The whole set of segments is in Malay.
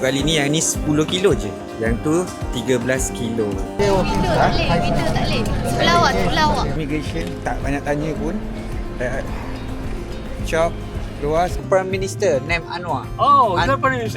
Kali ni yang ni 10 kilo je. Yang tu 13 kilo. Video tak boleh. Pelawak. Immigration tak banyak tanya pun. Chop luar Prime Minister name Anwar. Oh, kenapa ni?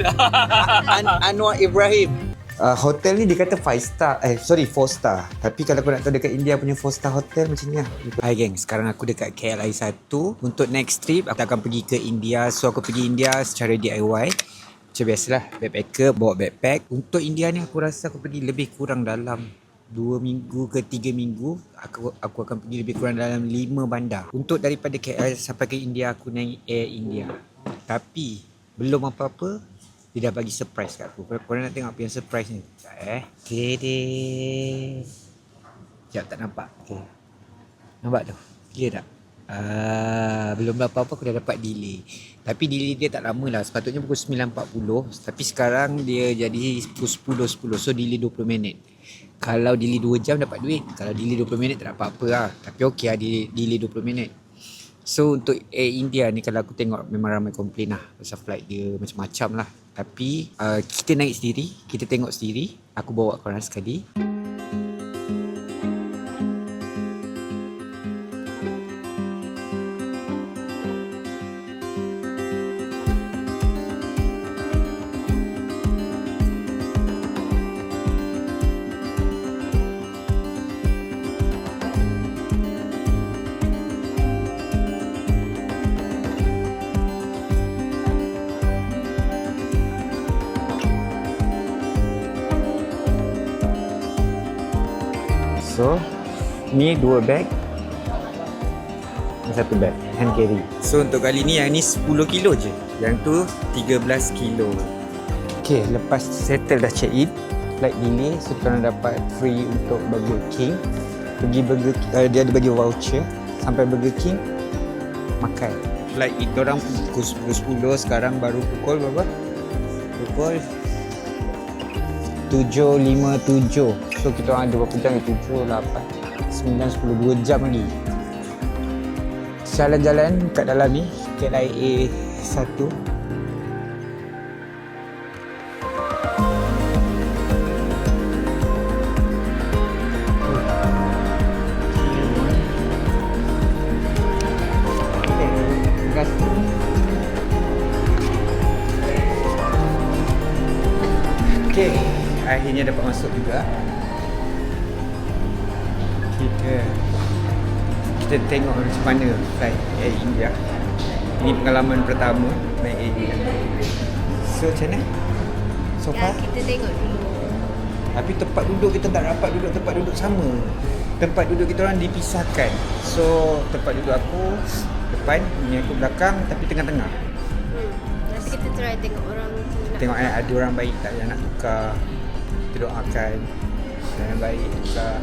Anwar Ibrahim. Hotel ni dia kata 5 star, 4 star. Tapi kalau kau nak tahu dekat India punya 4 star hotel macam ni lah. Hai geng, sekarang aku dekat KLI 1. Untuk next trip aku akan pergi ke India. So aku pergi India secara DIY. Macam biasalah, backpacker bawa backpack. Untuk India ni aku rasa aku pergi lebih kurang dalam 2 minggu ke 3 minggu. Aku akan pergi lebih kurang dalam 5 bandar. Untuk daripada KL sampai ke India aku naik Air India. Tapi belum apa-apa, dia dah bagi surprise kat aku. Korang nak tengok apa yang surprise ni? Tede. Sekejap, tak nampak. Okay. Nampak tu? Clear tak? Belum apa-apa aku dah dapat delay. Tapi delay dia tak lama lah. Sepatutnya pukul 9.40. Tapi sekarang dia jadi pukul 10.10. So delay 20 minit. Kalau delay 2 jam dapat duit. Kalau delay 20 minit tak dapat apa lah. Tapi okey lah delay 20 minit. So untuk Air India ni kalau aku tengok memang ramai komplain lah. Pasal flight dia macam-macam lah. Tapi kita naik sendiri. Kita tengok sendiri. Aku bawa korang sekali. So, ni 2 bag. Satu bag, hand carry. So, untuk kali ni yang ni 10 kilo je. Yang tu 13 kilo. Okay, lepas settle dah check in, flight delay. So, korang dapat free untuk Burger King. Pergi Burger King, dia ada bagi voucher. Sampai Burger King, makan. Flight itu orang pukul 10, sekarang baru pukul berapa? Pukul 7.57. So kita orang ada berapa jam? 7, 8, 9, 10, 2 jam lagi. Jalan-jalan kat dalam ni KLIA 1. Okay, akhirnya dapat masuk juga. Kita tengok macam mana flight Air India. Ini pengalaman pertama naik Air India. So macam mana? So far? Kita tengok dulu. Tapi tempat duduk kita tak dapat duduk tempat duduk sama. Tempat duduk kita orang dipisahkan. So tempat duduk aku depan, ni aku belakang tapi tengah-tengah. Nanti kita try tengok orang tu nak Tengok ada orang baik tak yang nak tukar. Kita doakan yang baik tukar.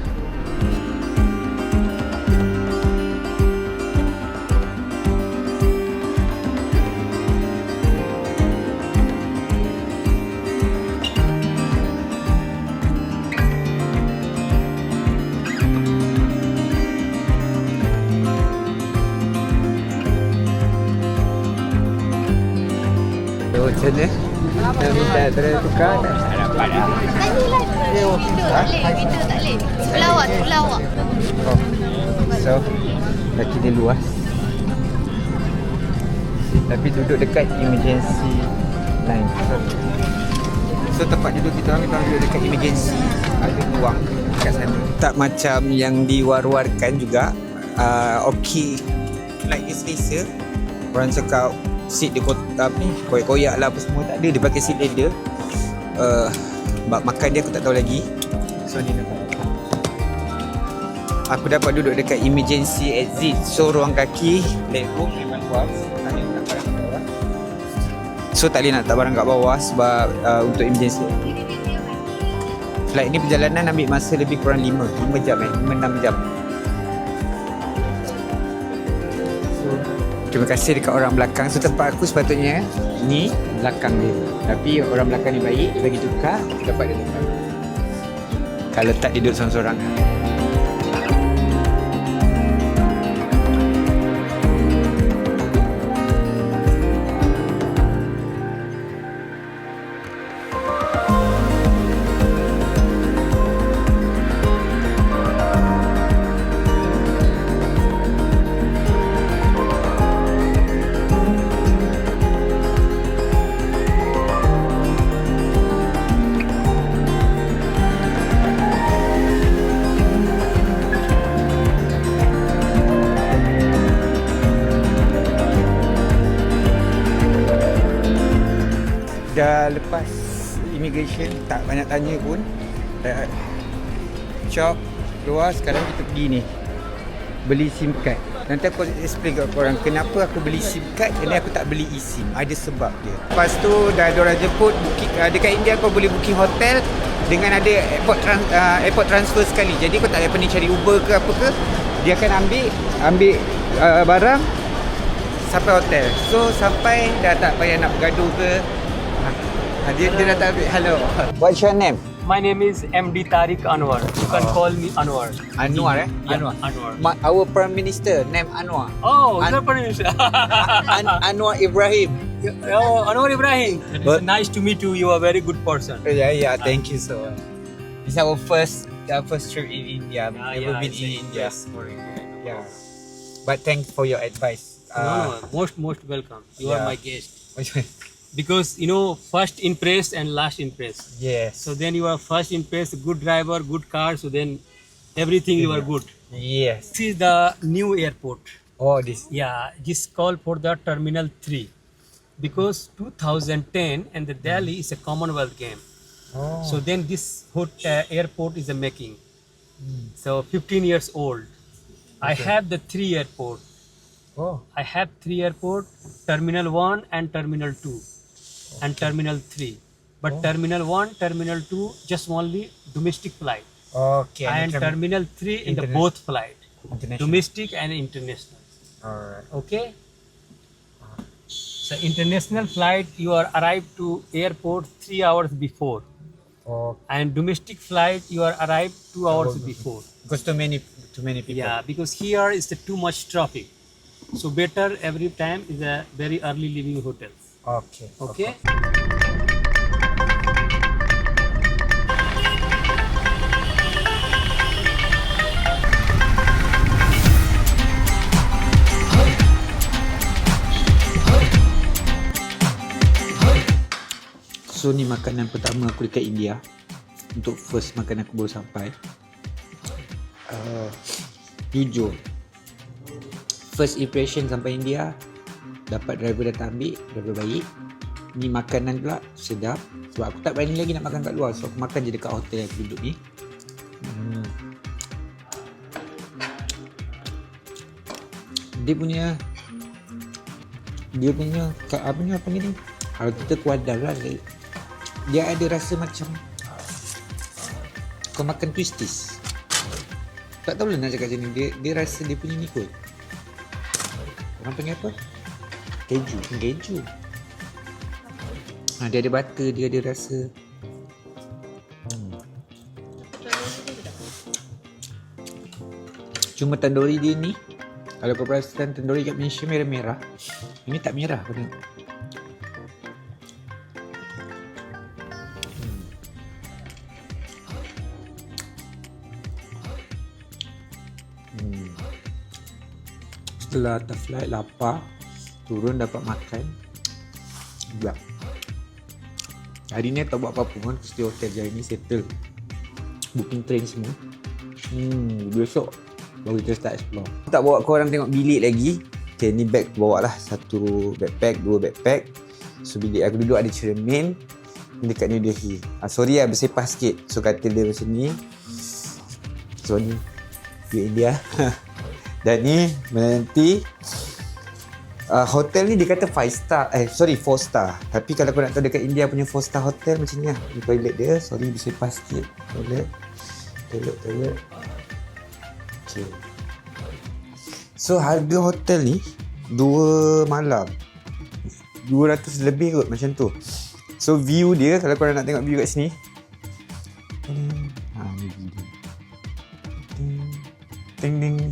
Macam mana? Kita minta try tukar tak dapat lah. Tanyalah Video tak boleh. Pelawak. Oh. So, kaki dia luas. Tapi duduk dekat emergency line. So tempat duduk kita orang duduk dekat emergency. Ada ruang kat sana. Tak macam yang diwar-warkan juga. Okay, like this selesa. Orang cakap seat dia koyak-koyak lah apa semua. Tak ada, dia pakai seat leather. Bab makan dia aku tak tahu lagi. So ni nampak. Aku dapat duduk dekat emergency exit. So ruang kaki legroom memang luas. Tak boleh nak barang kat bawah. So tak boleh nak letak barang kat bawah sebab untuk emergency. Flight ni perjalanan ambil masa lebih kurang 5 jam 5-6 jam. Terima kasih dekat orang belakang. So tempat aku sepatutnya ni belakang dia. Tapi orang belakang ni baik, dia bagi tukar, dapat dia depan. Kalau tak duduk seorang-seorang. immigration, tak banyak tanya pun. Shop keluar, sekarang kita pergi ni beli SIM card. Nanti aku explain kat korang kenapa aku beli SIM card dan aku tak beli eSIM. Ada sebab dia. Lepas tu dah diorang jemput booking, dekat India kau boleh booking hotel dengan ada airport transfer sekali. Jadi kau tak payah cari Uber ke apa ke. Dia akan ambil barang sampai hotel. So sampai dah tak payah nak bergaduh ke. Dia dah tak ambil. Hello. What's your name? My name is MD Tariq Anwar. You can call me Anwar. Anwar Yeah, Anwar. Anwar. Our Prime Minister name Anwar. Oh, you're Prime Minister. Anwar Ibrahim. Oh, Anwar Ibrahim. But- It's nice to meet you. You are a very good person. Yeah. Thank you so much. It's our first trip in India. Never been it's in a India. yes for India. Yeah. But thanks for your advice. No, most welcome. You are yeah. my guest. Because first impressed and last impressed. Yes. So then you are first impressed, good driver, good car. So then everything you are good. Yes. This is the new airport. Oh, this. Yeah, this call for the Terminal 3 because 2010 and the Delhi is a Commonwealth game. Oh. So then this airport is a making. So 15 years old. I have the 3 airport. Oh. I have 3 airport, Terminal 1 and Terminal 2 and Terminal 3. But Terminal 1, Terminal 2 just only domestic flight. Okay. And Terminal 3 in the both flight. International. Domestic and international. Alright. Okay. So international flight you are arrived to airport 3 hours before, Oh. and domestic flight you are arrived 2 hours before. Because too many people. Yeah, because here is the too much traffic. So better every time is a very early leaving hotels. Okay. Okay. So ni makanan pertama aku dekat India. Untuk first makan aku baru sampai. Jujur, first impression sampai India, dapat driver datang ambil, driver baik. Ni makanan pula sedap. Sebab aku tak berani lagi nak makan kat luar. So aku makan je dekat hotel yang aku duduk ni. Dia punya apa ni kalau kita kuadar lah, dia ada rasa macam kau makan twisties. Tak tahu lah nak cakap macam ni. Dia rasa dia punya ni kot. Orang panggil apa? Keju. Dia ada butter, dia ada rasa. Cuma tandoori dia ni, kalau kau perasan tandoori kat Malaysia merah-merah. Ini tak merah kau tengok. Setelah atas flight lapar, turun dapat makan. Gelap. Hari ni tak buat apa-apa pun, stay hotel je hari ni, settle booking train semua. Besok baru kita start explore. Tak bawa korang tengok bilik lagi. Okay, ni bag bawa lah. 1 backpack, 2 backpack. So bilik aku duduk ada cermin dekat New Delhi. Sorry lah, bersepah sikit. So katil dia macam ni. So ni view India. Dan ni nanti hotel ni dia kata 5 star, 4 star. Tapi kalau kau nak tahu dekat India punya 4 star hotel macam ni lah. Ni toilet dia, sorry bersepah sikit. Toilet. Okay. So harga hotel ni 2 malam 200 lebih kot macam tu. So view dia, kalau korang nak tengok view kat sini, ni view dia. Ting.